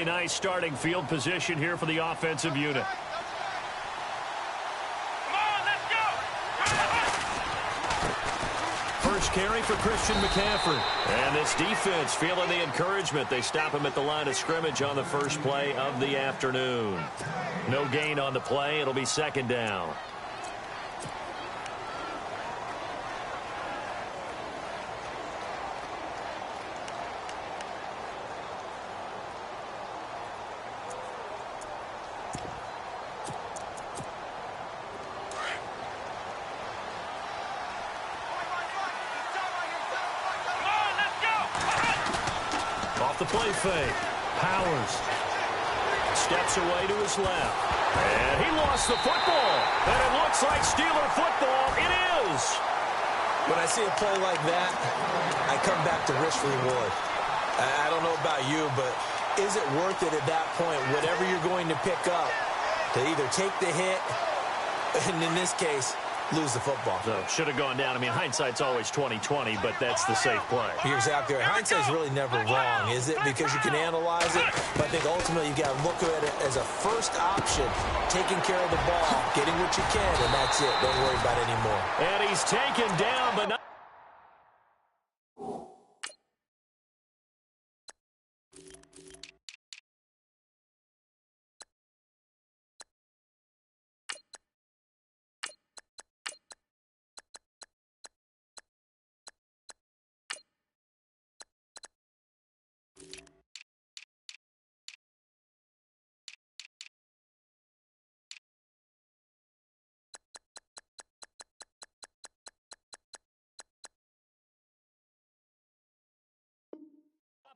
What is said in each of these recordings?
really nice starting field position here for the offensive unit. First carry for Christian McCaffrey. And this defense feeling the encouragement. They stop him at the line of scrimmage on the first play of the afternoon. No gain on the play. It'll be second down. The play fake. Powers steps away to his left. And he lost the football. And it looks like Steeler football. It is. When I see a play like that, I come back to risk reward. I don't know about you, but is it worth it at that point, whatever you're going to pick up, to either take the hit, and in this case, lose the football? So should have gone down. I mean, hindsight's always 20/20, but that's the safe play. You're exactly right. Hindsight's really never wrong, is it? Because you can analyze it, but I think ultimately you got to look at it as a first option, taking care of the ball, getting what you can, and that's it. Don't worry about it anymore. And he's taken down, but not.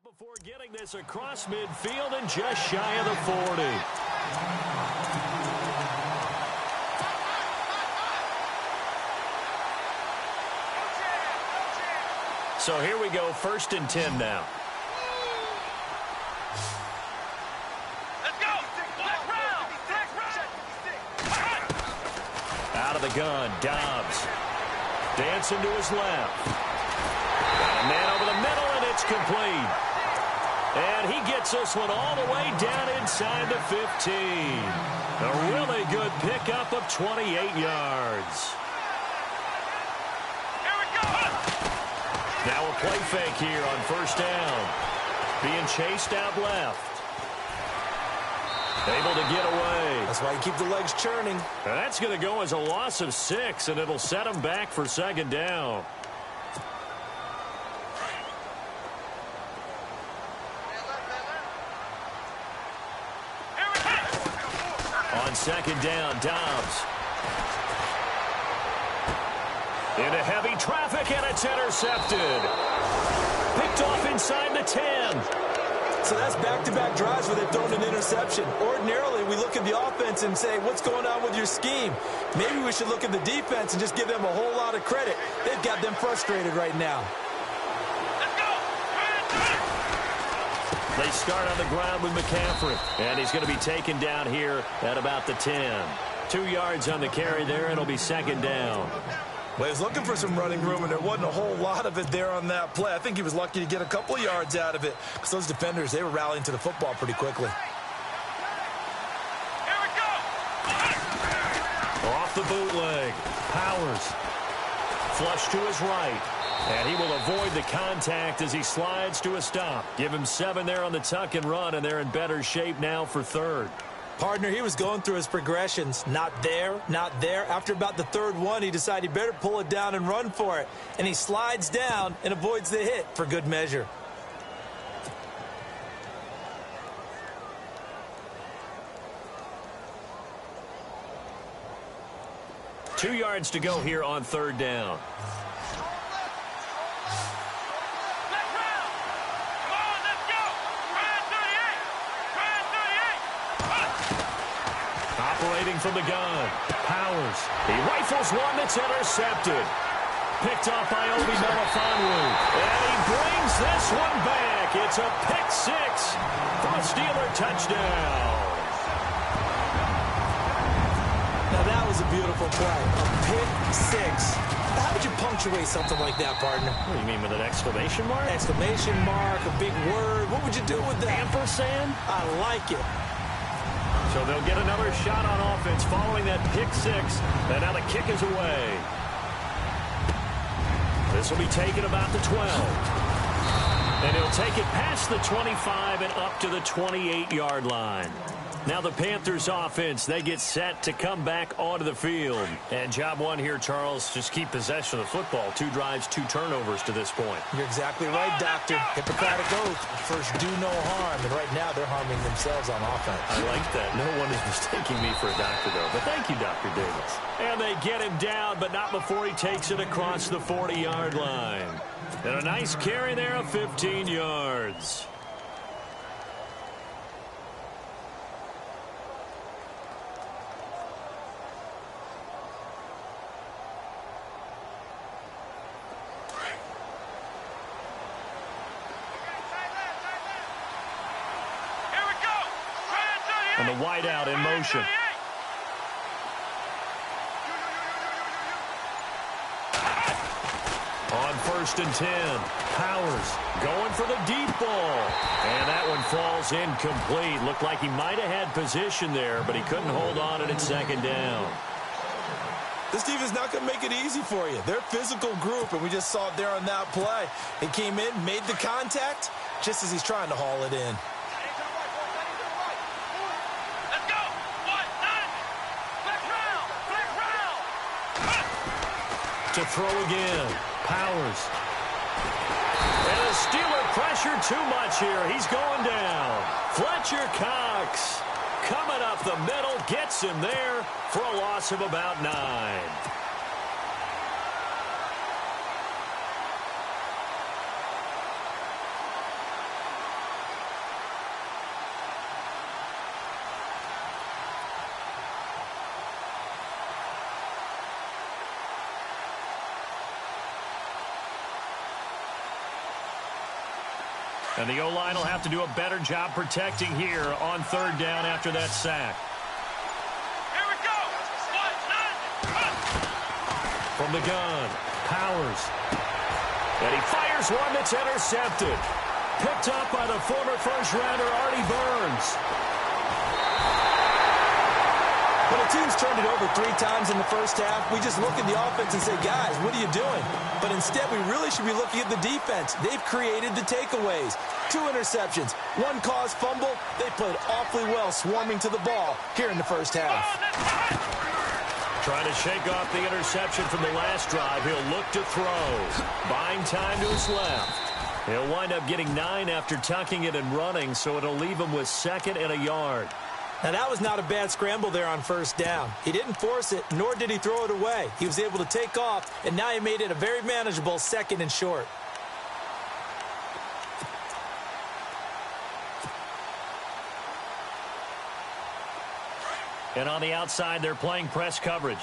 Before getting this across midfield and just shy of the 40. So here we go, 1st and 10 now. Let's go! Out of the gun, Dobbs. Dancing to his left. Got a man over the middle, and it's complete. And he gets this one all the way down inside the 15. A really good pickup of 28 yards. Here we go! Now a play fake here on 1st down. Being chased out left. Able to get away. That's why you keep the legs churning. And that's going to go as a loss of 6, and it'll set him back for 2nd down. On 2nd down, Dobbs. Into heavy traffic, and it's intercepted. Picked off inside the 10. So that's back-to-back drives where they've thrown an interception. Ordinarily, we look at the offense and say, what's going on with your scheme? Maybe we should look at the defense and just give them a whole lot of credit. They've got them frustrated right now. They start on the ground with McCaffrey, and he's going to be taken down here at about the 10. 2 yards on the carry there. It'll be 2nd down. Well, he was looking for some running room, and there wasn't a whole lot of it there on that play. I think he was lucky to get a couple of yards out of it because those defenders, they were rallying to the football pretty quickly. Here we go! Off the bootleg. Powers. Flush to his right. And he will avoid the contact as he slides to a stop. Give him 7 there on the tuck and run, and they're in better shape now for 3rd. Partner, he was going through his progressions. Not there, not there. After about the 3rd one, he decided he better pull it down and run for it. And he slides down and avoids the hit for good measure. Two yards to go here on 3rd down. Operating from the gun. Powers. He rifles one that's intercepted. Picked off by Obi Melifonwu. And he brings this one back. It's a pick 6 for a Steeler touchdown. Now that was was a beautiful play. A pick six. How would you punctuate something like that, partner? What do you mean, with an exclamation mark? Exclamation mark, a big word. What would you do with that? Ampersand? I like it. So they'll get another shot on offense following that pick six. And now the kick is away. This will be taken about the 12. And he'll take it past the 25 and up to the 28-yard line. Now the Panthers offense, they get set to come back onto the field. And job one here, Charles, just keep possession of the football. 2 drives, 2 turnovers to this point. You're exactly right, Doctor. Hippocratic oath. First, do no harm. And right now, they're harming themselves on offense. I like that. No one is mistaking me for a doctor, though. But thank you, Dr. Davis. And they get him down, but not before he takes it across the 40-yard line. And a nice carry there of 15 yards. And the wideout in motion. On 1st and 10. Powers going for the deep ball. And that one falls incomplete. Looked like he might have had position there, but he couldn't hold on at 2nd down. This team is not going to make it easy for you. They're a physical group, and we just saw it there on that play. He came in, made the contact, just as he's trying to haul it in. To throw again. Powers. And the Steeler pressure too much here. He's going down. Fletcher Cox coming up the middle. Gets him there for a loss of about 9. And the O-line will have to do a better job protecting here on 3rd down after that sack. Here we go. From the gun, Powers. And he fires one that's intercepted. Picked up by the former first-rounder Artie Burns. When a team's turned it over 3 times in the first half, we just look at the offense and say, guys, what are you doing? But instead, we really should be looking at the defense. They've created the takeaways. 2 interceptions, 1 caused fumble. They played awfully well swarming to the ball here in the first half. Trying to shake off the interception from the last drive. He'll look to throw. Buying time to his left. He'll wind up getting 9 after tucking it and running, so it'll leave him with 2nd and a yard. Now, that was not a bad scramble there on 1st down. He didn't force it, nor did he throw it away. He was able to take off, and now he made it a very manageable 2nd and short. And on the outside, they're playing press coverage.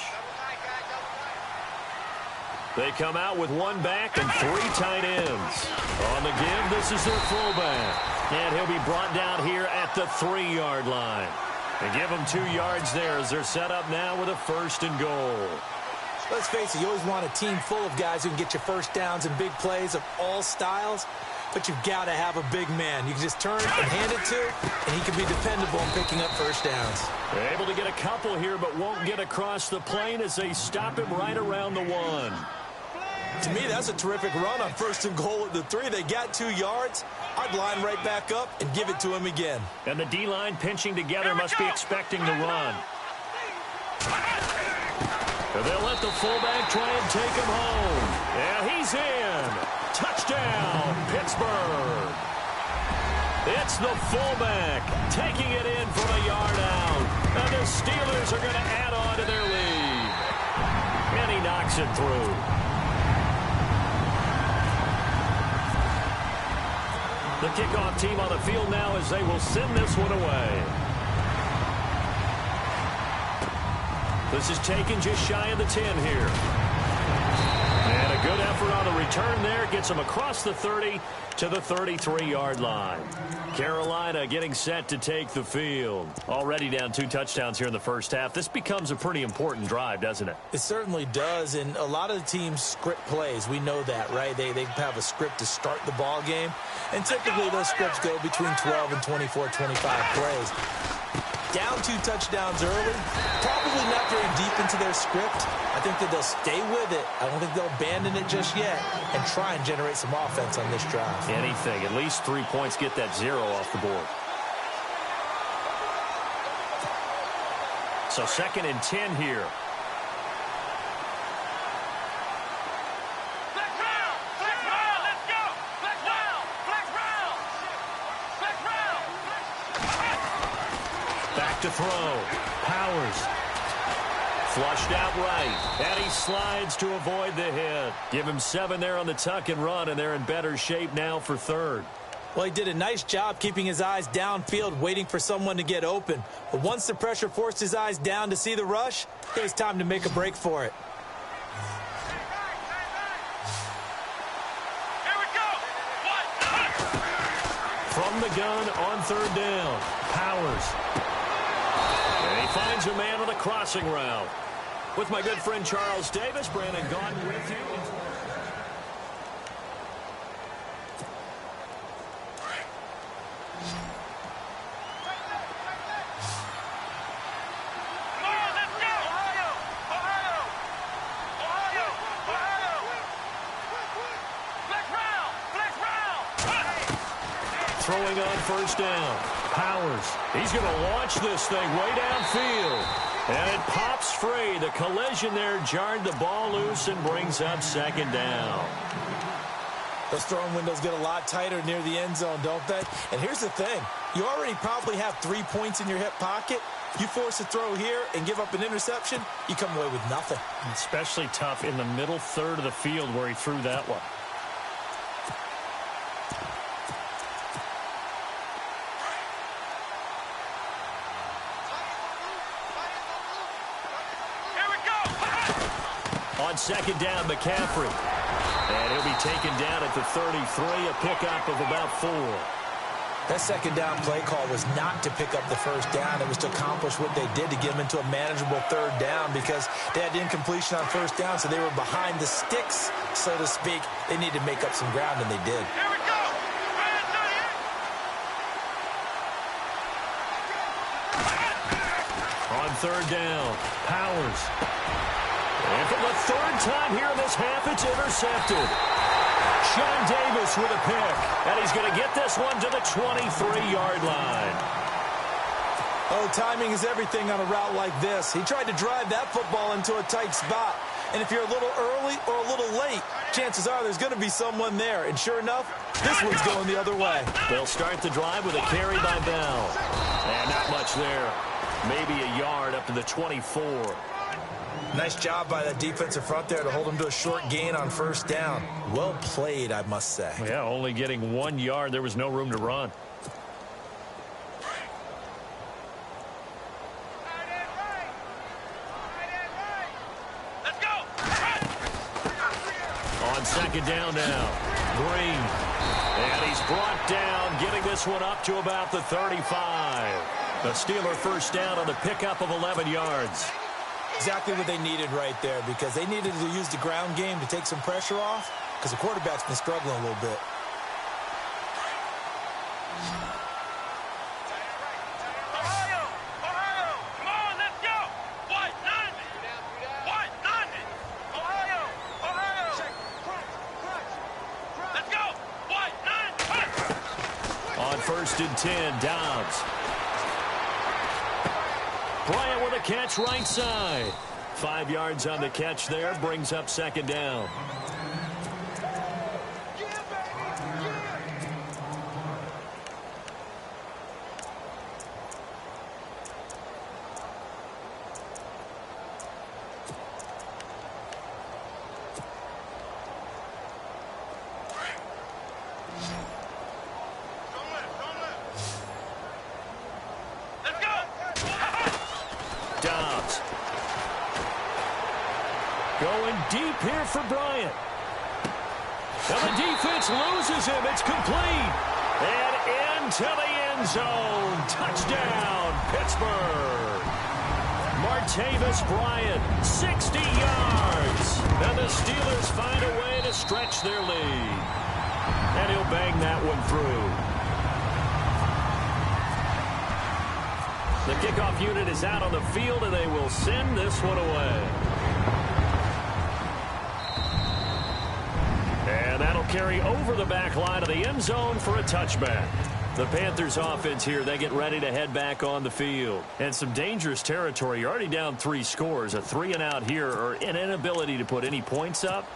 They come out with 1 back and 3 tight ends. On the give, this is their fullback. And he'll be brought down here at the 3-yard line. They give him 2 yards there as they're set up now with a 1st and goal. Let's face it, you always want a team full of guys who can get you first downs and big plays of all styles, but you've got to have a big man. You can just turn and hand it to, and he can be dependable in picking up first downs. They're able to get a couple here, but won't get across the plane as they stop him right around the 1. To me, that's a terrific run on 1st and goal at the 3. They got 2 yards. I'd line right back up and give it to him again. And the D-line pinching together must be expecting the run. And they'll let the fullback try and take him home. And he's in. Touchdown, Pittsburgh. It's the fullback taking it in from a yard out. And the Steelers are going to add on to their lead. And he knocks it through. The kickoff team on the field now as they will send this one away. This is taken just shy of the 10 here. And a Good effort on the return there. Gets him across the 30 to the 33-yard line. Carolina getting set to take the field. Already down 2 touchdowns here in the first half. This becomes a pretty important drive, doesn't it? It certainly does, and a lot of the teams script plays. We know that, right? They have a script to start the ball game, and typically those scripts go between 12 and 24, 25 plays. Down 2 touchdowns early, probably not very deep into their script. I think that they'll stay with it. I don't think they'll abandon it just yet and try and generate some offense on this drive. Anything. At least 3 points, get that 0 off the board. So 2nd and 10 here. To throw. Powers. Flushed out right. And he slides to avoid the hit. Give him 7 there on the tuck and run, and they're in better shape now for 3rd. Well, he did a nice job keeping his eyes downfield, waiting for someone to get open. But once the pressure forced his eyes down to see the rush, it was time to make a break for it. Here we go. From the gun on 3rd down. Powers. And he finds a man on a crossing route. With my good friend Charles Davis, Brandon Gaudin with you. Throwing on 1st down. Powers. He's going to launch this thing way downfield. And it pops free. The collision there jarred the ball loose and brings up 2nd down. Those throwing windows get a lot tighter near the end zone, don't they? And here's the thing. You already probably have 3 points in your hip pocket. You force a throw here and give up an interception, you come away with nothing. Especially tough in the middle 3rd of the field where he threw that one. On 2nd down, McCaffrey. And he'll be taken down at the 33, a pickup of about 4. That 2nd down play call was not to pick up the 1st down. It was to accomplish what they did to get them into a manageable 3rd down because they had incompletion on 1st down, so they were behind the sticks, so to speak. They needed to make up some ground, and they did. Here we go. On 3rd down, Powers. And for the 3rd time here in this half, it's intercepted. Sean Davis with a pick. And he's going to get this one to the 23-yard line. Oh, timing is everything on a route like this. He tried to drive that football into a tight spot. And if you're a little early or a little late, chances are there's going to be someone there. And sure enough, this one's going the other way. They'll start the drive with a carry by Bell. And not much there. Maybe a yard up to the 24. Nice job by that defensive front there to hold him to a short gain on 1st down. Well played, I must say. Yeah, only getting 1 yard. There was no room to run. Let's go. On 2nd down now, Green. And he's brought down, getting this one up to about the 35. The Steeler 1st down on the pickup of 11 yards. Exactly what they needed right there because they needed to use the ground game to take some pressure off because the quarterback's been struggling a little bit. Ohio, come on, let's go. White, 90. White, 90. Ohio. Let's go. White, 90. On 1st and 10, Dobbs. Bryant with a catch right side. 5 yards on the catch there. Brings up 2nd down. Going deep here for Bryant. And the defense loses him. It's complete. And into the end zone. Touchdown, Pittsburgh. Martavis Bryant, 60 yards. And the Steelers find a way to stretch their lead. And he'll bang that one through. The kickoff unit is out on the field, and they will send this one away. And that'll carry over the back line of the end zone for a touchback. The Panthers offense here, they get ready to head back on the field. And some dangerous territory. You're already down 3 scores. A 3-and-out here, or an inability to put any points up.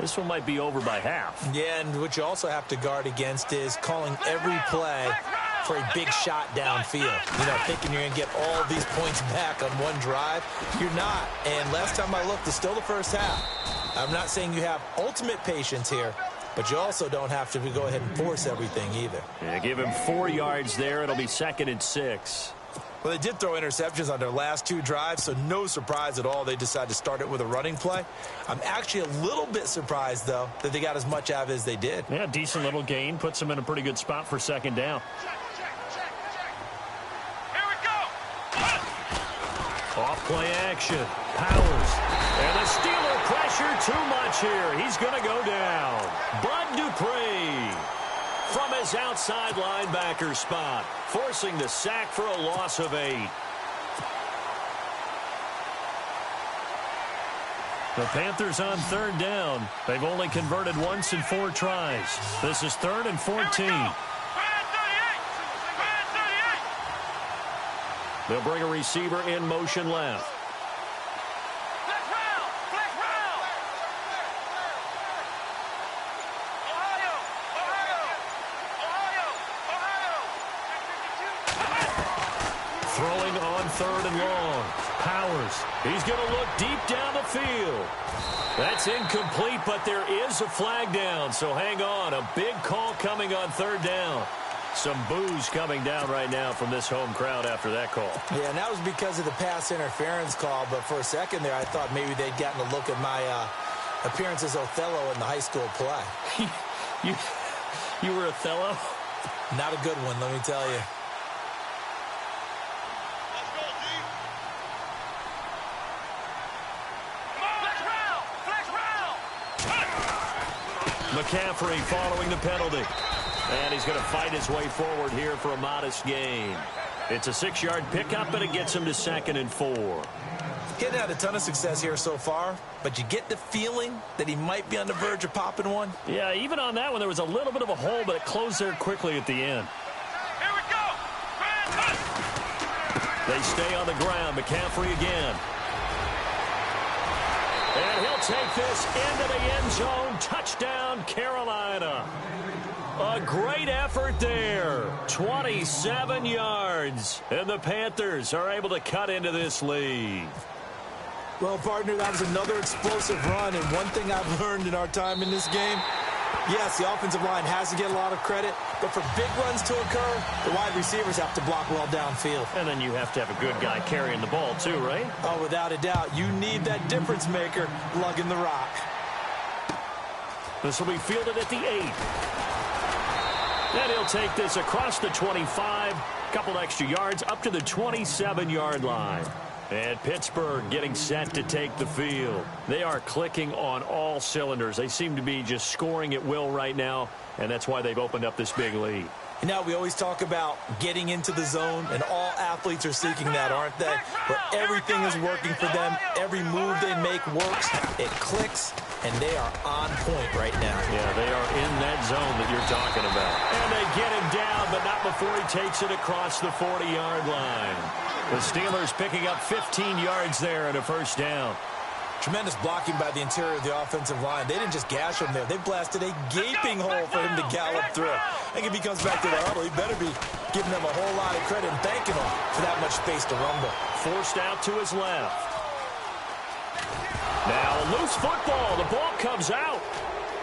This one might be over by half. Yeah, and what you also have to guard against is calling every play for a big shot downfield. You know, thinking you're going to get all these points back on one drive. You're not. And last time I looked, it's still the first half. I'm not saying you have ultimate patience here, but you also don't have to go ahead and force everything either. Yeah, give him 4 yards there. It'll be 2nd and 6. Well, they did throw interceptions on their last 2 drives, so no surprise at all they decided to start it with a running play. I'm actually a little bit surprised, though, that they got as much out of it as they did. Yeah, decent little gain. Puts them in a pretty good spot for 2nd down. Here we go. Off play action. Powers. And the Steeler pressure too much here. He's going to go down. Bud Dupree from his outside linebacker spot, forcing the sack for a loss of 8. The Panthers on 3rd down. They've only converted once in 4 tries. This is 3rd and 14. They'll bring a receiver in motion left. Throwing on 3rd and long. Powers. He's going to look deep down the field. That's incomplete, but there is a flag down, so hang on. A big call coming on 3rd down. Some boos coming down right now from this home crowd after that call. Yeah, and that was because of the pass interference call, but for a second there I thought maybe they'd gotten a look at my appearance as Othello in the high school play. You were Othello? Not a good one, let me tell you. McCaffrey following the penalty. And he's going to fight his way forward here for a modest gain. It's a 6-yard pickup, and it gets him to 2nd and 4. He hadn't had a ton of success here so far, but you get the feeling that he might be on the verge of popping one. Yeah, even on that one, there was a little bit of a hole, but it closed there quickly at the end. Here we go. They stay on the ground. McCaffrey again. And he'll take this into the end zone. Touchdown, Carolina. A great effort there. 27 yards. And the Panthers are able to cut into this lead. Well, partner, that was another explosive run, and one thing I've learned in our time in this game, yes, the offensive line has to get a lot of credit, but for big runs to occur, the wide receivers have to block well downfield. And then you have to have a good guy carrying the ball too, right? Oh, without a doubt. You need that difference maker lugging the rock. This will be fielded at the 8. And he'll take this across the 25, couple extra yards up to the 27-yard line. And Pittsburgh getting set to take the field. They are clicking on all cylinders. They seem to be just scoring at will right now, and that's why they've opened up this big lead. You know, we always talk about getting into the zone, and all athletes are seeking that, aren't they? Where everything is working for them, every move they make works, it clicks, and they are on point right now. Yeah, they are in that zone that you're talking about. And they get him down, but not before he takes it across the 40-yard line. The Steelers picking up 15 yards there and a 1st down. Tremendous blocking by the interior of the offensive line. They didn't just gash him there. They blasted a gaping hole for him to gallop through. I think if he comes back to the huddle, he better be giving them a whole lot of credit and thanking them for that much space to rumble. Forced out to his left. Now a loose football. The ball comes out.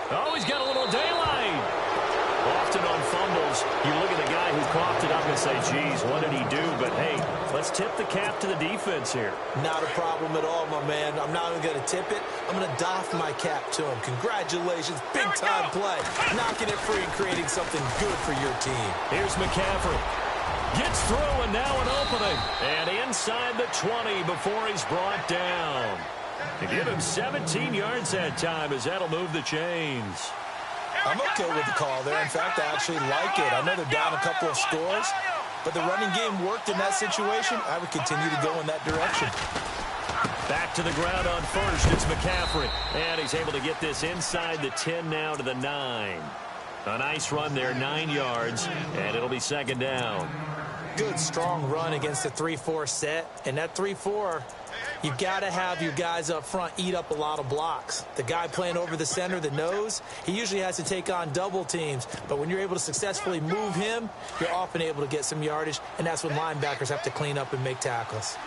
Oh, he's got a little daylight. Often on fumbles, you look at the guy who coughed it up and say, geez, what did he do? But, hey, let's just tip the cap to the defense here. Not a problem at all, my man. I'm not even going to tip it. I'm going to doff my cap to him. Congratulations. Big-time play. Knocking it free and creating something good for your team. Here's McCaffrey. Gets through, and now an opening. And inside the 20 before he's brought down. They give him 17 yards that time as that'll move the chains. I'm okay with the call there. In fact, I actually like it. I know they're down a couple of scores, but the running game worked in that situation. I would continue to go in that direction. Back to the ground on first. It's McCaffrey. And he's able to get this inside the 10 now to the 9. A nice run there, 9 yards, and it'll be second down. Good, strong run against the 3-4 set. And that 3-4, you've got to have your guys up front eat up a lot of blocks. The guy playing over the center, the nose, he usually has to take on double teams. But when you're able to successfully move him, you're often able to get some yardage, and that's when linebackers have to clean up and make tackles.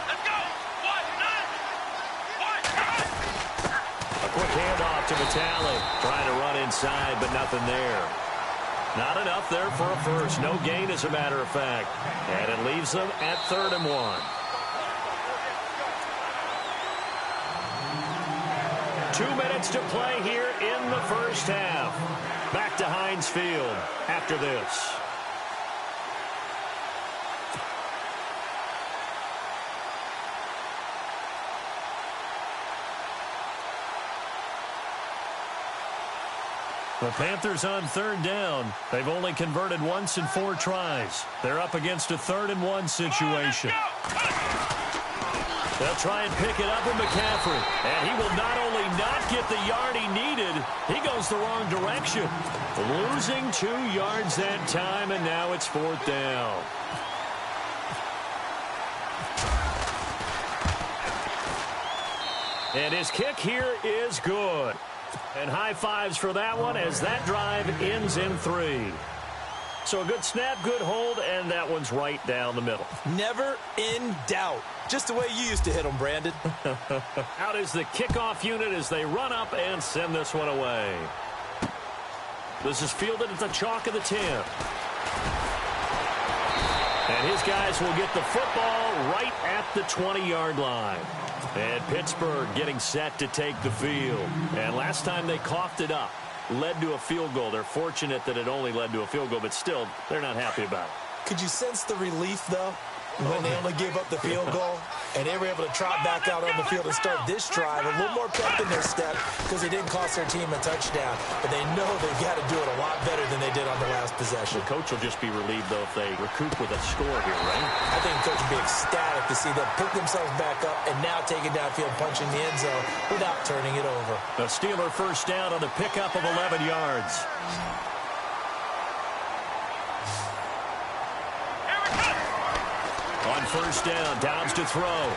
Let's go. A quick handoff to Vitale. Trying to run inside, but nothing there. Not enough there for a first. No gain, as a matter of fact. And it leaves them at 3rd and 1. 2 minutes to play here in the first half. Back to Heinz Field after this. The Panthers on 3rd down. They've only converted once in 4 tries. They're up against a 3rd and 1 situation. They'll try and pick it up with McCaffrey. And he will not only not get the yard he needed, he goes the wrong direction. Losing 2 yards that time, and now it's 4th down. And his kick here is good. And high fives for that one as that drive ends in 3. So a good snap, good hold, and that one's right down the middle. Never in doubt. Just the way you used to hit them, Brandon. Out is the kickoff unit as they run up and send this one away. This is fielded at the chalk of the 10. And his guys will get the football right at the 20-yard line. And Pittsburgh getting set to take the field. And last time they coughed it up, led to a field goal. They're fortunate that it only led to a field goal, but still, they're not happy about it. Could you sense the relief, though, when they only gave up the field goal and they were able to trot back out on the field and start this drive? A little more pep in their step because it didn't cost their team a touchdown. But they know they've got to do it a lot better than they did on the last possession. The coach will just be relieved, though, if they recoup with a score here, right? I think the coach will be ecstatic to see them pick themselves back up and now take it downfield, punching the end zone without turning it over. The Steeler first down on the pickup of 11 yards. On first down, Dobbs to throw.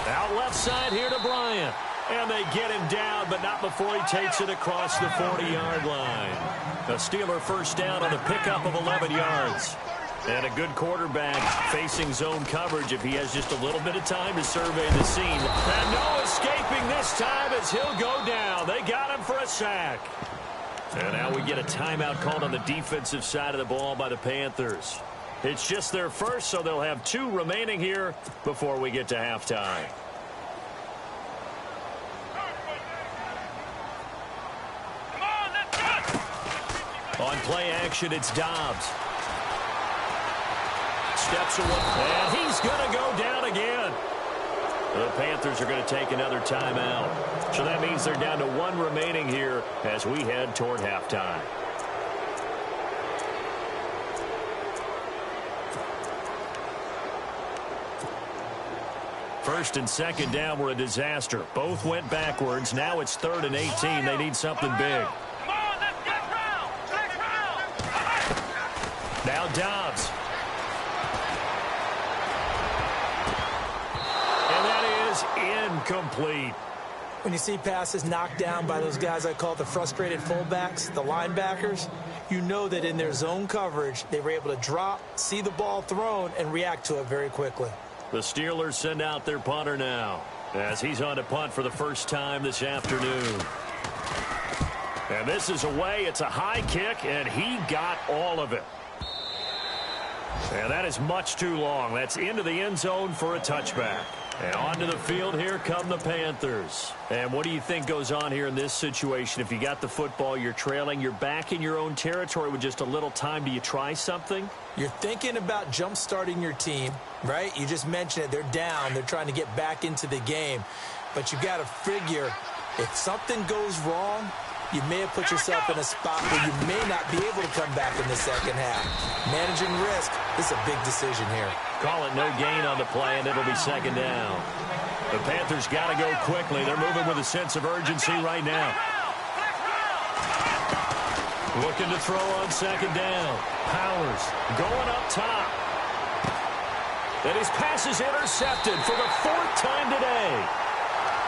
Out left side here to Bryant. And they get him down, but not before he takes it across the 40-yard line. The Steeler first down on the pickup of 11 yards. And a good quarterback facing zone coverage if he has just a little bit of time to survey the scene. And no escaping this time as he'll go down. They got him for a sack. And now we get a timeout called on the defensive side of the ball by the Panthers. It's just their first, so they'll have 2 remaining here before we get to halftime. On play action, it's Dobbs. Steps away, and he's going to go down again. The Panthers are going to take another timeout. So that means they're down to 1 remaining here as we head toward halftime. First and second down were a disaster. Both went backwards. Now it's 3rd and 18. They need something big. Now Dobbs. And that is incomplete. When you see passes knocked down by those guys I call the frustrated fullbacks, the linebackers, you know that in their zone coverage, they were able to drop, see the ball thrown, and react to it very quickly. The Steelers send out their punter now as he's on to punt for the first time this afternoon. And this is away. It's a high kick, and he got all of it. And that is much too long. That's into the end zone for a touchback. And onto the field here come the Panthers. And what do you think goes on here in this situation? If you got the football, you're trailing, you're back in your own territory with just a little time. Do you try something? You're thinking about jump-starting your team, right? You just mentioned it. They're down. They're trying to get back into the game. But you've got to figure if something goes wrong, you may have put yourself in a spot where you may not be able to come back in the second half. Managing risk is a big decision here. Call it no gain on the play, and it'll be second down. The Panthers got to go quickly. They're moving with a sense of urgency right now. Looking to throw on second down. Powers going up top. And his pass is intercepted for the fourth time today.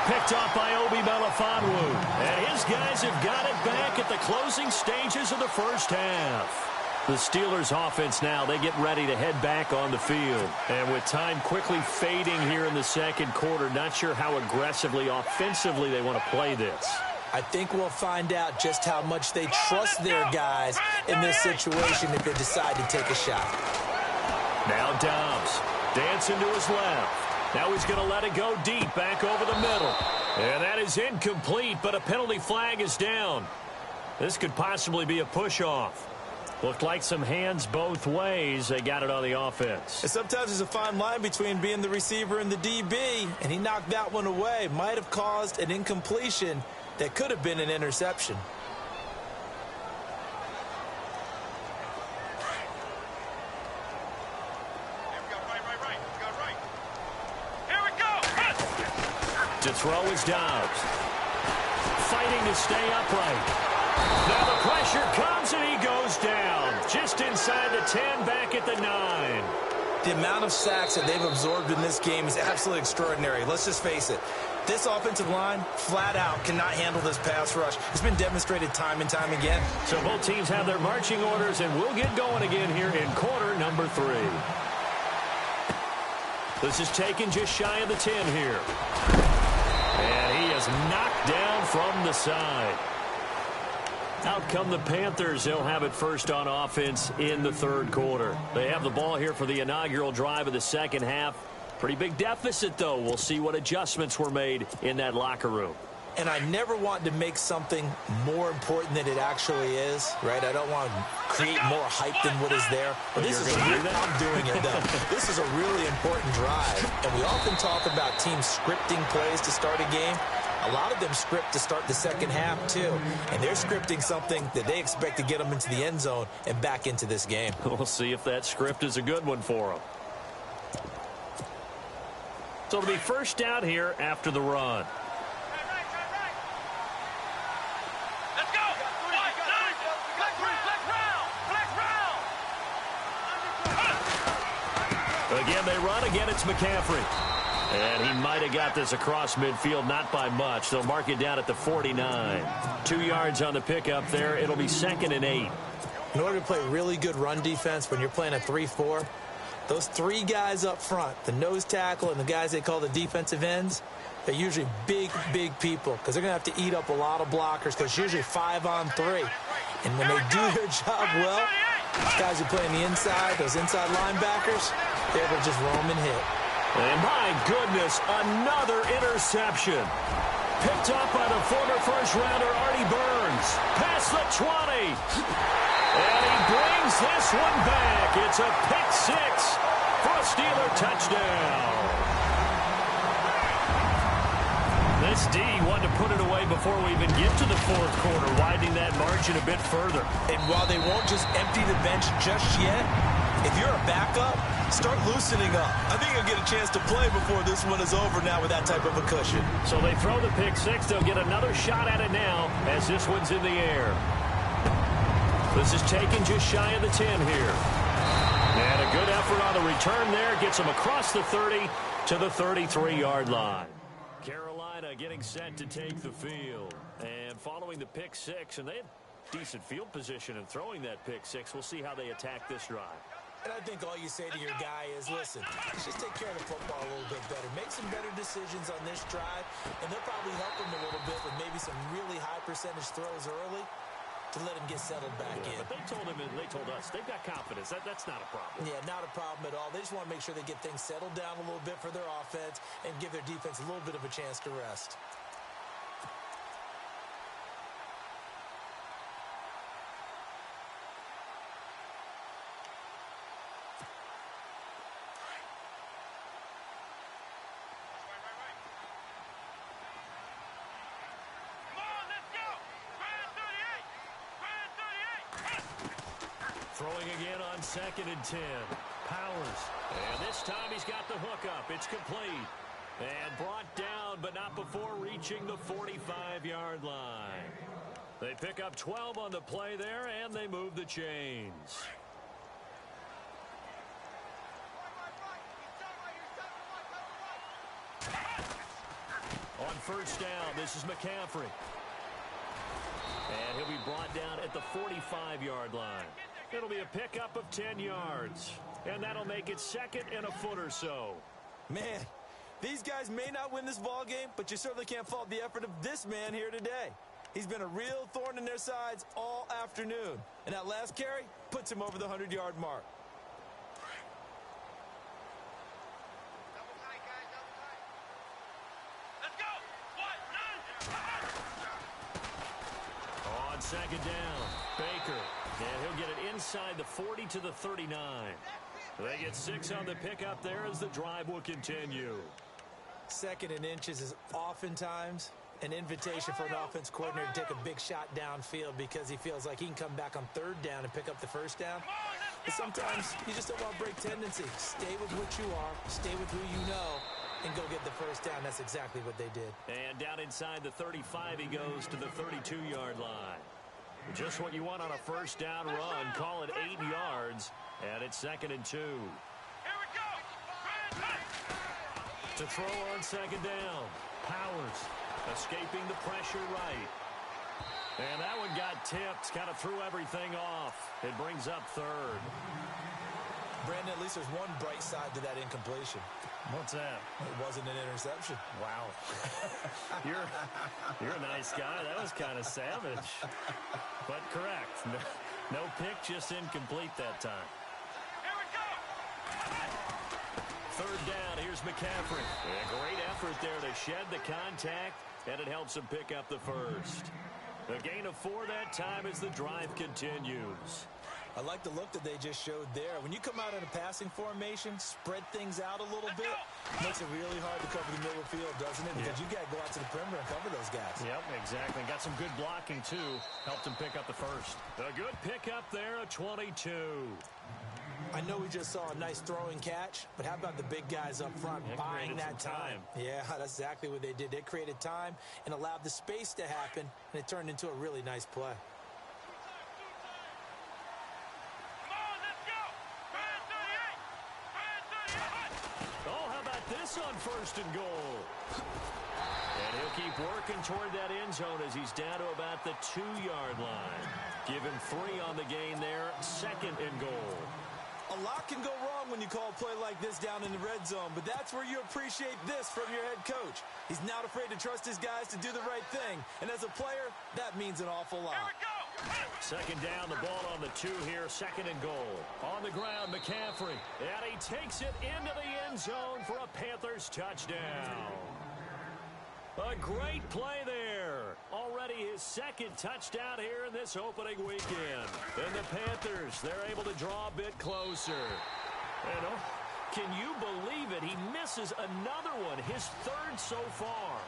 Picked off by Obi Melifonwu. And his guys have got it back at the closing stages of the first half. The Steelers offense now, they get ready to head back on the field. And with time quickly fading here in the second quarter, not sure how aggressively, offensively they want to play this. I think we'll find out just how much they trust their guys in this situation if they decide to take a shot. Now Dobbs dancing to his left. Now he's going to let it go deep back over the middle. And that is incomplete, but a penalty flag is down. This could possibly be a push-off. Looked like some hands both ways. They got it on the offense. And sometimes there's a fine line between being the receiver and the DB, and he knocked that one away. Might have caused an incompletion that could have been an interception. To throw is Dobbs. Fighting to stay upright. Now the pressure comes and he goes down. Just inside the 10, back at the 9. The amount of sacks that they've absorbed in this game is absolutely extraordinary. Let's just face it. This offensive line, flat out, cannot handle this pass rush. It's been demonstrated time and time again. So both teams have their marching orders, and we'll get going again here in quarter number 3. This is taken just shy of the 10 here. And he is knocked down from the side. Out come the Panthers. They'll have it first on offense in the third quarter. They have the ball here for the inaugural drive of the second half. Pretty big deficit, though. We'll see what adjustments were made in that locker room. And I never want to make something more important than it actually is, right? I don't want to create more hype than what is there. But this is I'm doing it, though. This is a really important drive. And we often talk about teams scripting plays to start a game. A lot of them script to start the second half, too. And they're scripting something that they expect to get them into the end zone and back into this game. We'll see if that script is a good one for them. So it'll be first down here after the run. Again, they run. Again, it's McCaffrey. And he might have got this across midfield, not by much. They'll mark it down at the 49. 2 yards on the pickup there. It'll be 2nd and 8. In order to play really good run defense when you're playing a 3-4, those 3 guys up front, the nose tackle and the guys they call the defensive ends, they're usually big, big people because they're going to have to eat up a lot of blockers because it's usually 5-on-3. And when they do their job well, those guys who play on the inside, those inside linebackers, they're able to just roam and hit. And my goodness, another interception. Picked up by the former first-rounder Artie Burns. Past the 20. And he brings this one back. It's a pick 6 for a Steeler touchdown. This D wanted to put it away before we even get to the fourth quarter, widening that margin a bit further. And while they won't just empty the bench just yet, if you're a backup, start loosening up. I think you'll get a chance to play before this one is over now with that type of a cushion. So they throw the pick 6. They'll get another shot at it now as this one's in the air. This is taken just shy of the 10 here. And a good effort on the return there. Gets them across the 30 to the 33-yard line. Carolina getting set to take the field. And following the pick 6, and they have decent field position in throwing that pick 6. We'll see how they attack this drive. And I think all you say to your guy is, listen, let's just take care of the football a little bit better. Make some better decisions on this drive, and they'll probably help him a little bit with maybe some really high percentage throws early to let him get settled back in. But they told us, they've got confidence. That's not a problem. Yeah, not a problem at all. They just want to make sure they get things settled down a little bit for their offense and give their defense a little bit of a chance to rest. Throwing again on 2nd and 10. Powers. And this time he's got the hook up. It's complete. And brought down, but not before reaching the 45-yard line. They pick up 12 on the play there, and they move the chains. On 1st down, this is McCaffrey. And he'll be brought down at the 45-yard line. It'll be a pickup of 10 yards. And that'll make it 2nd and a foot or so. Man, these guys may not win this ball game, but you certainly can't fault the effort of this man here today. He's been a real thorn in their sides all afternoon. And that last carry puts him over the 100-yard mark. On 2nd down, Baker. And he'll get it inside the 40 to the 39. They get 6 on the pickup there as the drive will continue. 2nd and inches is oftentimes an invitation for an offense coordinator to take a big shot downfield because he feels like he can come back on 3rd down and pick up the 1st down. But sometimes you just don't want to break tendency. Stay with what you are, stay with who you know, and go get the 1st down. That's exactly what they did. And down inside the 35, he goes to the 32-yard line. Just what you want on a 1st down run. Call it 8 yards, and it's 2nd and 2. Here we go. To throw on 2nd down, Powers escaping the pressure right. And that one got tipped, kind of threw everything off. It brings up 3rd. Brandon, at least there's one bright side to that incompletion. What's that? It wasn't an interception. Wow. You're a nice guy. That was kind of savage. But correct. No pick, just incomplete that time. Here we go. 3rd down, here's McCaffrey. A great effort there to shed the contact, and it helps him pick up the 1st. A gain of 4 that time as the drive continues. I like the look that they just showed there. When you come out in a passing formation, spread things out a little bit, makes it really hard to cover the middle of the field, doesn't it? Because you got to go out to the perimeter and cover those guys. Yep, exactly. Got some good blocking, too. Helped him pick up the 1st. A good pickup there, a 22. I know we just saw a nice throwing catch, but how about the big guys up front buying that time? Yeah, that's exactly what they did. They created time and allowed the space to happen, and it turned into a really nice play. This on 1st and goal. And he'll keep working toward that end zone as he's down to about the 2-yard line. Give him 3 on the gain there, 2nd and goal. A lot can go wrong when you call a play like this down in the red zone, but that's where you appreciate this from your head coach. He's not afraid to trust his guys to do the right thing, and as a player, that means an awful lot. Here we go. 2nd down, the ball on the 2 here, 2nd and goal. On the ground, McCaffrey, and he takes it into the end zone for a Panthers touchdown. A great play there. Already his 2nd touchdown here in this opening weekend. And the Panthers, they're able to draw a bit closer. And can you believe it? He misses another one, his 3rd so far.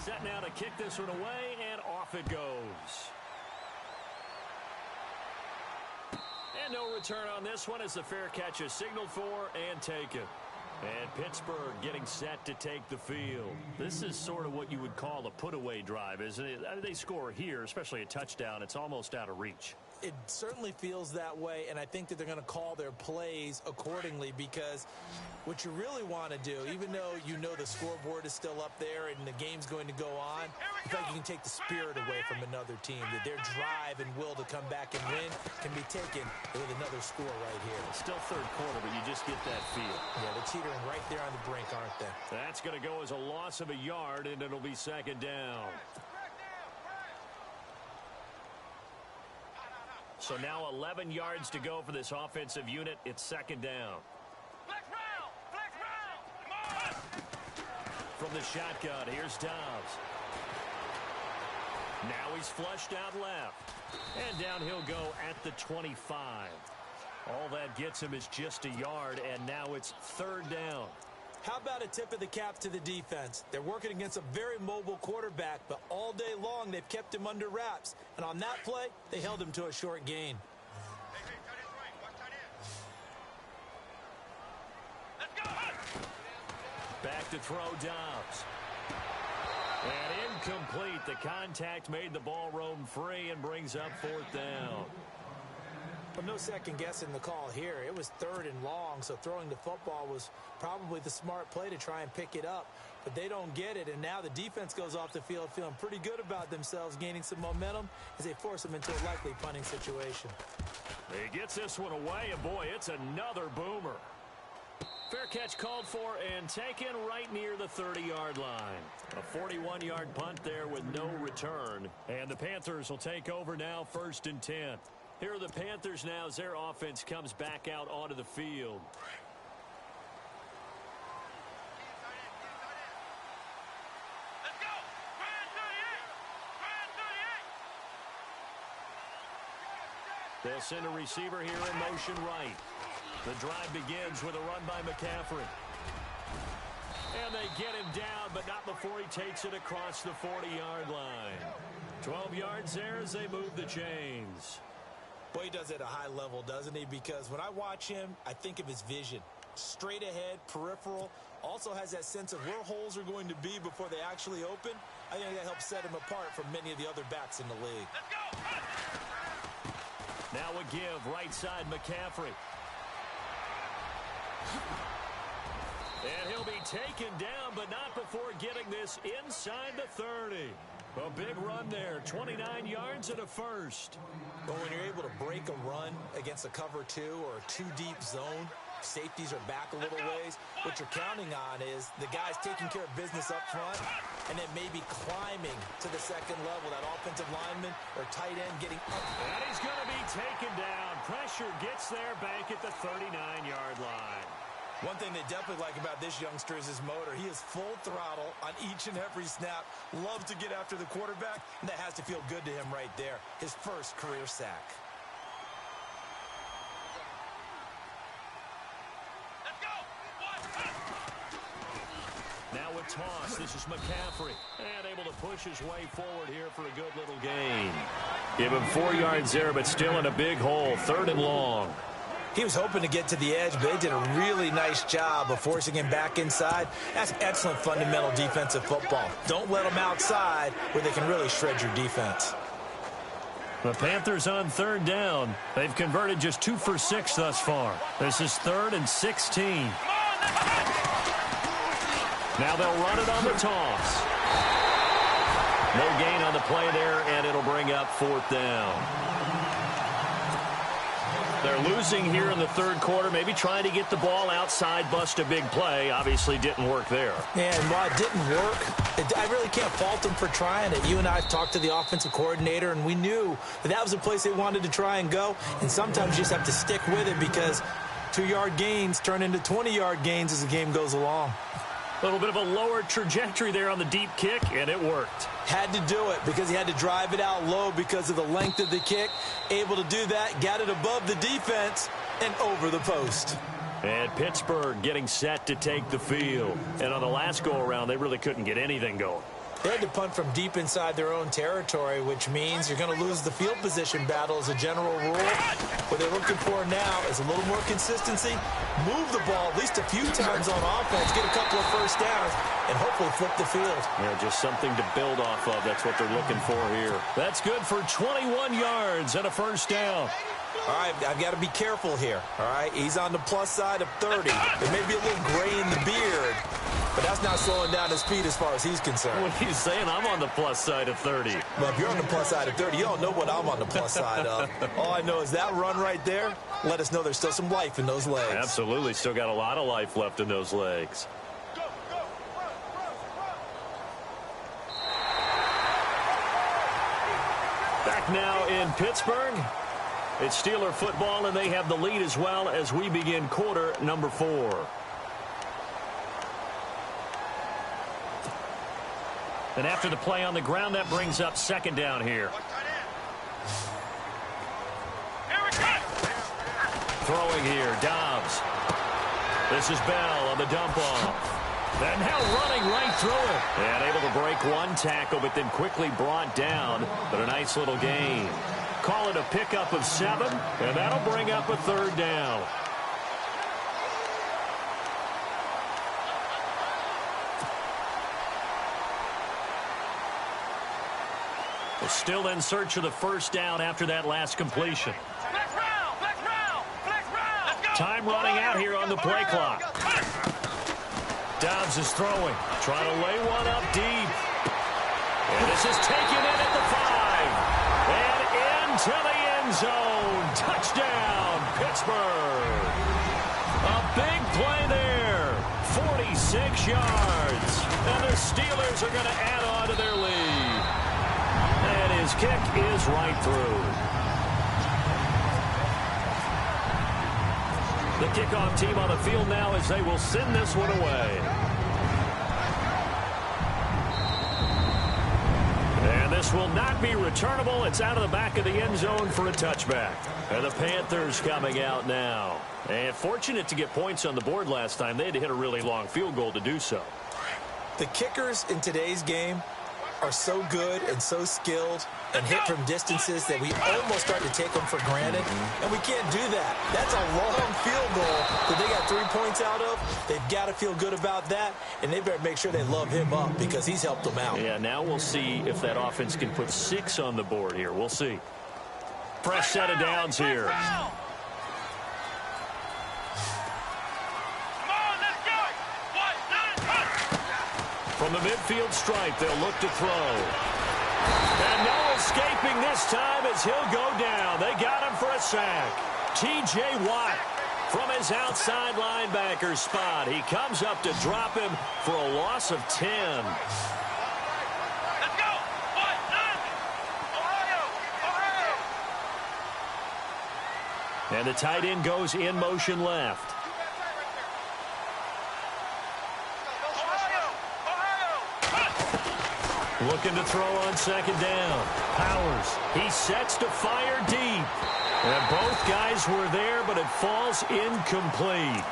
Set now to kick this one away, and off it goes. And no return on this one as the fair catch is signaled for and taken. And Pittsburgh getting set to take the field. This is sort of what you would call a put-away drive, isn't it? They score here, especially a touchdown. It's almost out of reach. It certainly feels that way, and I think that they're going to call their plays accordingly, because what you really want to do, even though you know the scoreboard is still up there and the game's going to go on, I feel like you can take the spirit away from another team, that their drive and will to come back and win can be taken with another score right here. Still third quarter, but you just get that feel. Yeah, they're teetering right there on the brink, aren't they? That's going to go as a loss of a yard, and it'll be second down. So now 11 yards to go for this offensive unit. It's second down. Flex round! Flex round! Come on! From the shotgun, here's Dobbs. Now he's flushed out left. And down he'll go at the 25. All that gets him is just a yard, and now it's third down. How about a tip of the cap to the defense? They're working against a very mobile quarterback, but all day long they've kept him under wraps. And on that play, they held him to a short gain. Hey, tight end's right. Watch tight end. Let's go! Back to throw Dobbs. And incomplete. The contact made the ball roam free and brings up fourth down. Well, no second guessing the call here. It was third and long, so throwing the football was probably the smart play to try and pick it up. But they don't get it, and now the defense goes off the field feeling pretty good about themselves, gaining some momentum as they force them into a likely punting situation. He gets this one away, and boy, it's another boomer. Fair catch called for and taken right near the 30-yard line. A 41-yard punt there with no return. And the Panthers will take over now, 1st and 10. Here are the Panthers now as their offense comes back out onto the field. Let's go! Grand 38! Grand 38! They'll send a receiver here in motion right. The drive begins with a run by McCaffrey. And they get him down, but not before he takes it across the 40-yard line. 12 yards there as they move the chains. Boy, he does it at a high level, doesn't he? Because when I watch him, I think of his vision. Straight ahead, peripheral. Also has that sense of where holes are going to be before they actually open. I think that helps set him apart from many of the other backs in the league. Let's go! Now a give, right side McCaffrey. And he'll be taken down, but not before getting this inside the 30. A big run there, 29 yards and a first. But when you're able to break a run against a cover 2 or a 2-deep zone, safeties are back a little ways. What you're counting on is the guys taking care of business up front and then maybe climbing to the second level, that offensive lineman or tight end getting up. And he's going to be taken down. Pressure gets there back at the 39-yard line. One thing they definitely like about this youngster is his motor. He is full throttle on each and every snap. Loves to get after the quarterback, and that has to feel good to him right there. His first career sack. Let's go! Now a toss. This is McCaffrey. And able to push his way forward here for a good little gain. Give him 4 yards there, but still in a big hole. 3rd and long. He was hoping to get to the edge, but they did a really nice job of forcing him back inside. That's excellent fundamental defensive football. Don't let them outside where they can really shred your defense. The Panthers on 3rd down. They've converted just 2 for 6 thus far. This is 3rd and 16. Now they'll run it on the toss. No gain on the play there, and it'll bring up 4th down. They're losing here in the 3rd quarter, maybe trying to get the ball outside, bust a big play. Obviously didn't work there. And while it didn't work, I really can't fault them for trying it. You and I talked to the offensive coordinator, and we knew that was a place they wanted to try and go. And sometimes you just have to stick with it because 2-yard gains turn into 20-yard gains as the game goes along. A little bit of a lower trajectory there on the deep kick, and it worked. Had to do it because he had to drive it out low because of the length of the kick. Able to do that, got it above the defense and over the post. And Pittsburgh getting set to take the field. And on the last go-around, they really couldn't get anything going. They had to punt from deep inside their own territory, which means you're going to lose the field position battle as a general rule. What they're looking for now is a little more consistency. Move the ball at least a few times on offense, get a couple of first downs, and hopefully flip the field. Yeah, just something to build off of. That's what they're looking for here. That's good for 21 yards and a first down. All right, I've got to be careful here. All right, he's on the plus side of 30. There may be a little gray in the beard, but that's not slowing down his speed as far as he's concerned. What are you saying? I'm on the plus side of 30. Well, if you're on the plus side of 30, you don't know what I'm on the plus side of. All I know is that run right there let us know there's still some life in those legs. Absolutely. Still got a lot of life left in those legs. Back now in Pittsburgh. It's Steeler football, and they have the lead as well as we begin quarter number 4. And after the play on the ground, that brings up second down here. Throwing here, Dobbs. This is Bell on the dump off. And now running right through it. And able to break one tackle, but then quickly brought down. But a nice little gain. Call it a pickup of 7, and that'll bring up a third down. We're still in search of the first down after that last completion. Time running out here on the play clock. Dobbs is throwing. Trying to lay one up deep. And this is taken in at the 5. And into the end zone. Touchdown, Pittsburgh. A big play there. 46 yards. And the Steelers are going to add on to their lead. And his kick is right through. The kickoff team on the field now as they will send this one away. And this will not be returnable. It's out of the back of the end zone for a touchback. And the Panthers coming out now. And fortunate to get points on the board last time. They had to hit a really long field goal to do so. The kickers in today's game are so good and so skilled and hit from distances that we almost start to take them for granted, and we can't do that. That's a long field goal that they got 3 points out of. They've got to feel good about that, and they better make sure they love him up because he's helped them out. Yeah, now we'll see if that offense can put 6 on the board here. We'll see. Fresh set of downs here. From the midfield stripe, they'll look to throw. And no escaping this time as he'll go down. They got him for a sack. T.J. Watt from his outside linebacker spot. He comes up to drop him for a loss of 10. Let's go! Ohio! And the tight end goes in motion left. Looking to throw on second down. Powers. He sets to fire deep. And both guys were there, but it falls incomplete.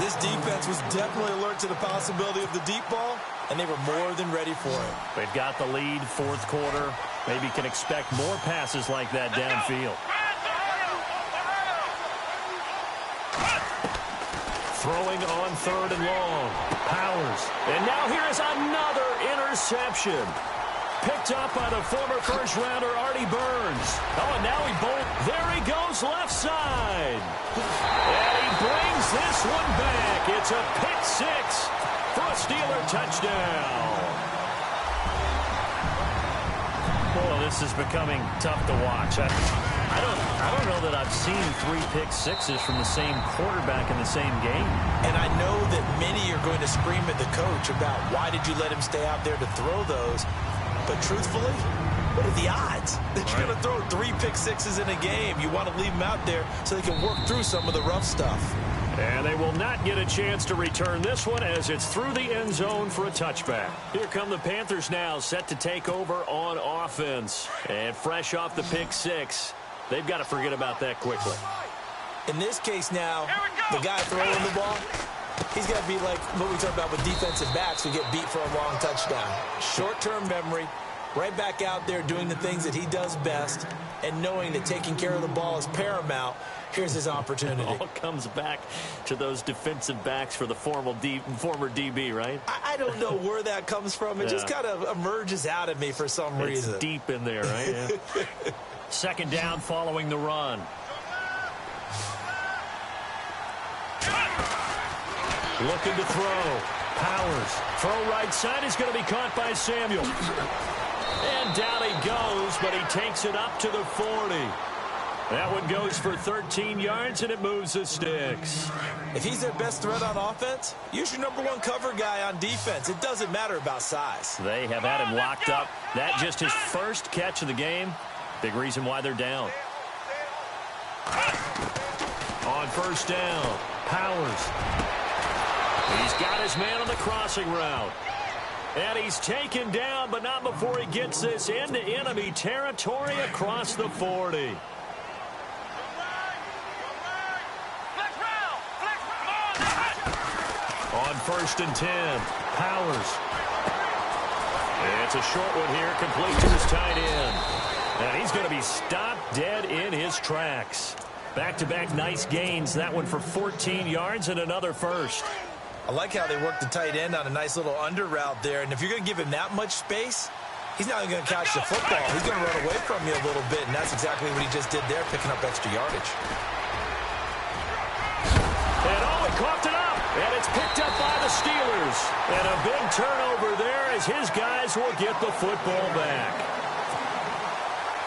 This defense was definitely alert to the possibility of the deep ball, and they were more than ready for it. They've got the lead, fourth quarter. Maybe can expect more passes like that downfield. Throwing on third and long. Powers. And now here is another interception. Picked up by the former first-rounder Artie Burns. Oh, and now he there he goes left side. And he brings this one back. It's a pick 6 for a Steeler touchdown. Boy, this is becoming tough to watch. I don't know that I've seen 3 pick sixes from the same quarterback in the same game. And I know that many are going to scream at the coach about why did you let him stay out there to throw those. But truthfully, what are the odds that you're going to throw 3 pick sixes in a game? You want to leave them out there so they can work through some of the rough stuff. And they will not get a chance to return this one as it's through the end zone for a touchback. Here come the Panthers now, set to take over on offense. And fresh off the pick 6, they've got to forget about that quickly. In this case now, the guy throwing the ball, he's got to be like what we talked about with defensive backs who get beat for a long touchdown. Short-term memory, right back out there doing the things that he does best, and knowing that taking care of the ball is paramount. Here's his opportunity. It all comes back to those defensive backs for the former DB, right? I don't know where that comes from. It just kind of emerges out of me for some reason. It's deep in there, right? Yeah. Second down following the run. Looking to throw. Powers. Throw right side is going to be caught by Samuel. And down he goes, but he takes it up to the 40. That one goes for 13 yards, and it moves the sticks. If he's their best threat on offense, use your #1 cover guy on defense. It doesn't matter about size. They have had him locked up. That just his first catch of the game. Big reason why they're down. On first down, Powers. He's got his man on the crossing route. And he's taken down, but not before he gets this into enemy territory across the 40. On first and 10, Powers. It's a short one here, complete to his tight end. And he's going to be stopped dead in his tracks. Back-to-back nice gains. That one for 14 yards and another first. I like how they work the tight end on a nice little under route there. And if you're going to give him that much space, he's not even going to catch the football. He's going to run away from you a little bit, and that's exactly what he just did there, picking up extra yardage. And he coughed it up, and it's picked up by the Steelers. And a big turnover there as his guys will get the football back.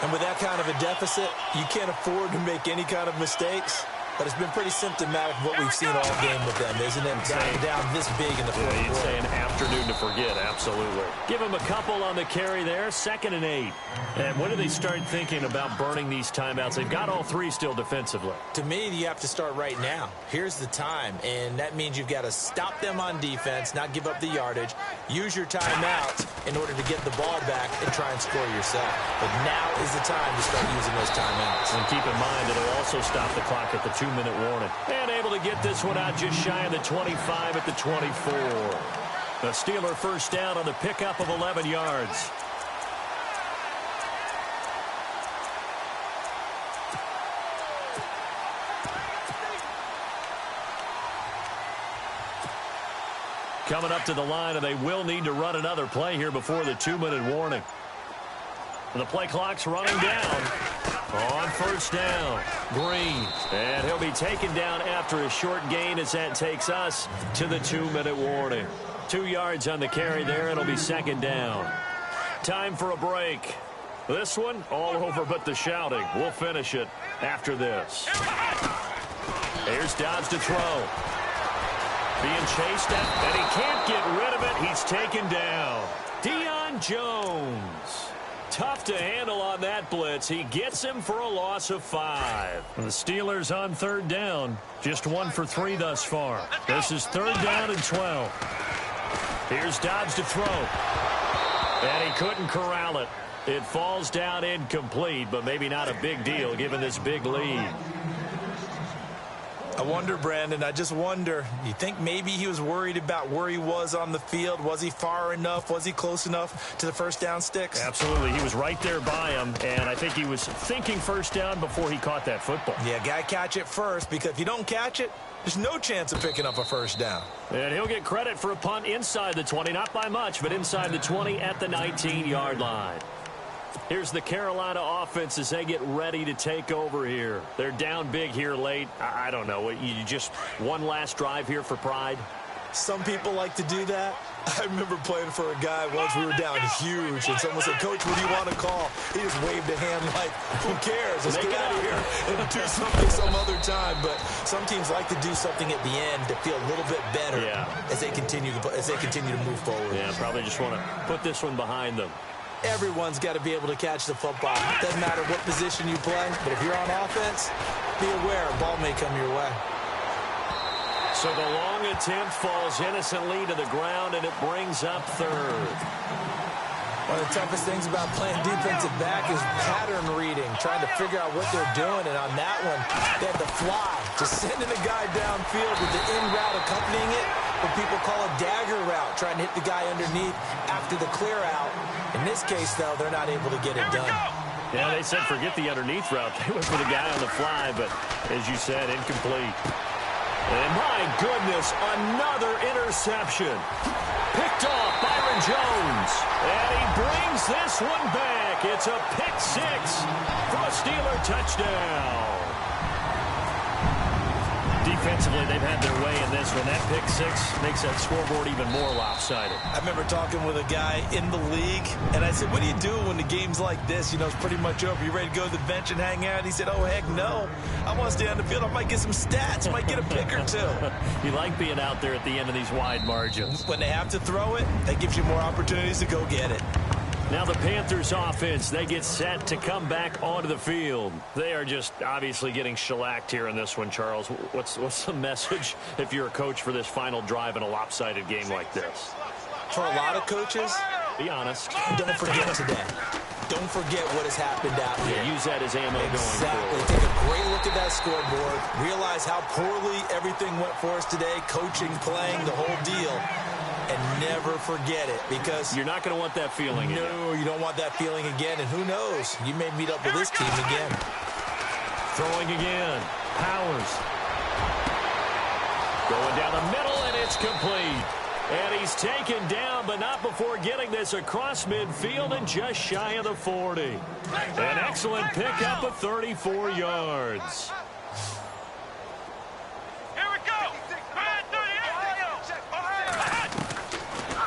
And with that kind of a deficit, you can't afford to make any kind of mistakes. But it's been pretty symptomatic of what we've seen all game with them, isn't it? Down this big in the fourth quarter. You'd say an afternoon to forget, absolutely. Give him a couple on the carry there, 2nd and 8. And when do they start thinking about burning these timeouts? They've got all three still defensively. To me, you have to start right now. Here's the time, and that means you've got to stop them on defense, not give up the yardage, use your timeouts in order to get the ball back and try and score yourself. But now is the time to start using those timeouts. And keep in mind, it'll also stop the clock at the 2-minute warning. And able to get this one out just shy of the 25 at the 24. The Steeler first down on the pickup of 11 yards. Coming up to the line, and they will need to run another play here before the 2-minute warning. And the play clock's running down. On first down, Green. And he'll be taken down after a short gain as that takes us to the 2-minute warning. 2 yards on the carry there. It'll be 2nd down. Time for a break. This one, all over but the shouting. We'll finish it after this. Here's Dobbs to throw. Being chased at, and he can't get rid of it. He's taken down. Deion Jones. Tough to handle on that blitz. He gets him for a loss of 5. The Steelers on 3rd down. Just 1 for 3 thus far. This is 3rd down and 12. Here's Dobbs to throw. And he couldn't corral it. It falls down incomplete, but maybe not a big deal given this big lead. I wonder, Brandon, I just wonder, you think maybe he was worried about where he was on the field? Was he far enough? Was he close enough to the first down sticks? Absolutely. He was right there by him, and I think he was thinking first down before he caught that football. Yeah, got to catch it first, because if you don't catch it, there's no chance of picking up a first down. And he'll get credit for a punt inside the 20, not by much, but inside the 20 at the 19-yard line. Here's the Carolina offense as they get ready to take over here. They're down big here late. I don't know. You just one last drive here for pride? Some people like to do that. I remember playing for a guy once. We were down huge, and someone said, "Coach, what do you want to call?" He just waved a hand like, "Who cares? Let's get out of here and do something some other time." But some teams like to do something at the end to feel a little bit better as they continue to move forward. Yeah, probably just want to put this one behind them. Everyone's got to be able to catch the football. Doesn't matter what position you play, but if you're on offense, be aware a ball may come your way. So the long attempt falls innocently to the ground, and it brings up 3rd. One of the toughest things about playing defensive back is pattern reading, trying to figure out what they're doing. And on that one, they had to fly, just sending a guy downfield with the in route accompanying it, what people call a dagger route, trying to hit the guy underneath after the clear out. And In this case, though, they're not able to get it done. Yeah, they said forget the underneath route. They went for the guy on the fly, but as you said, incomplete. And my goodness, another interception. Picked off Byron Jones. And he brings this one back. It's a pick six for a Steeler touchdown. Defensively, they've had their way in this one. That pick six makes that scoreboard even more lopsided. I remember talking with a guy in the league, and I said, what do you do when the game's like this? You know, it's pretty much over. You ready to go to the bench and hang out? He said, oh, heck no. I want to stay on the field. I might get some stats. Might get a pick or two. You like being out there at the end of these wide margins. When they have to throw it, that gives you more opportunities to go get it. Now the Panthers offense, they get set to come back onto the field. They are just obviously getting shellacked here in this one, Charles. What's the message if you're a coach for this final drive in a lopsided game like this? For a lot of coaches, be honest. Don't forget today. Don't forget what has happened out here. Yeah, use that as ammo going forward. Take a great look at that scoreboard. Realize how poorly everything went for us today. Coaching, playing, the whole deal. And never forget it, because you're not going to want that feeling again. No, you don't want that feeling again. And who knows? You may meet up with this team again. Throwing again. Powers. Going down the middle, and it's complete. And he's taken down, but not before getting this across midfield and just shy of the 40. An excellent pickup of 34 yards.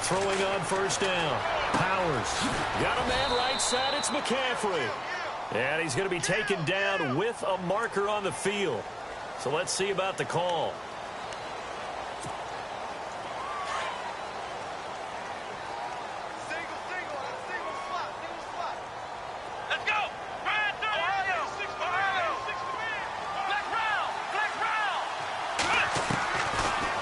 Throwing on first down. Powers. Got a man right side. It's McCaffrey. And he's going to be taken down with a marker on the field. So let's see about the call. Let's go.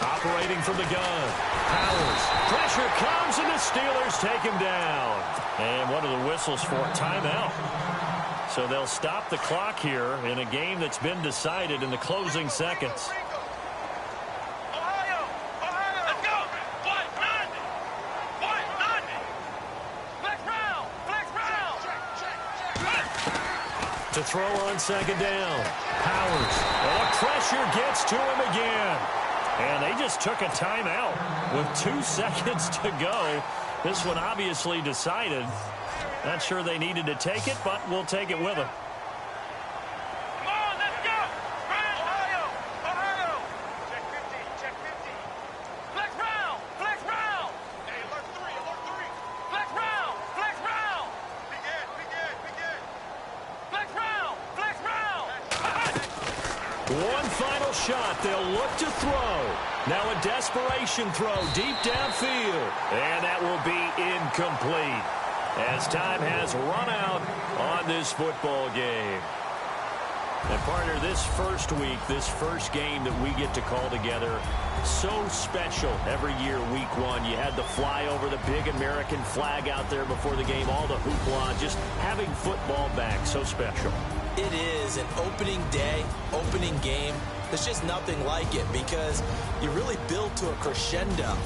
Operating from the gun. Powers. Pressure comes, and the Steelers take him down. And what are the whistles for? Timeout. So they'll stop the clock here in a game that's been decided in the closing seconds. Let's go. To throw on second down. Powers. And the pressure gets to him again. And they just took a timeout with 2 seconds to go. This one obviously decided. Not sure they needed to take it, but we'll take it with them. Come on, let's go. Ohio. Check 50. Flex round. Hey, alert 3. Flex round. Begin. Flex round. One final shot. They'll look to throw. Now a desperation throw deep downfield. And that will be incomplete, as time has run out on this football game. And partner, this first week, this first game that we get to call together, so special every year, week one. You had the flyover, the big American flag out there before the game, all the hoopla, just having football back, so special. It is an opening day, opening game. There's just nothing like it, because you really build to a crescendo.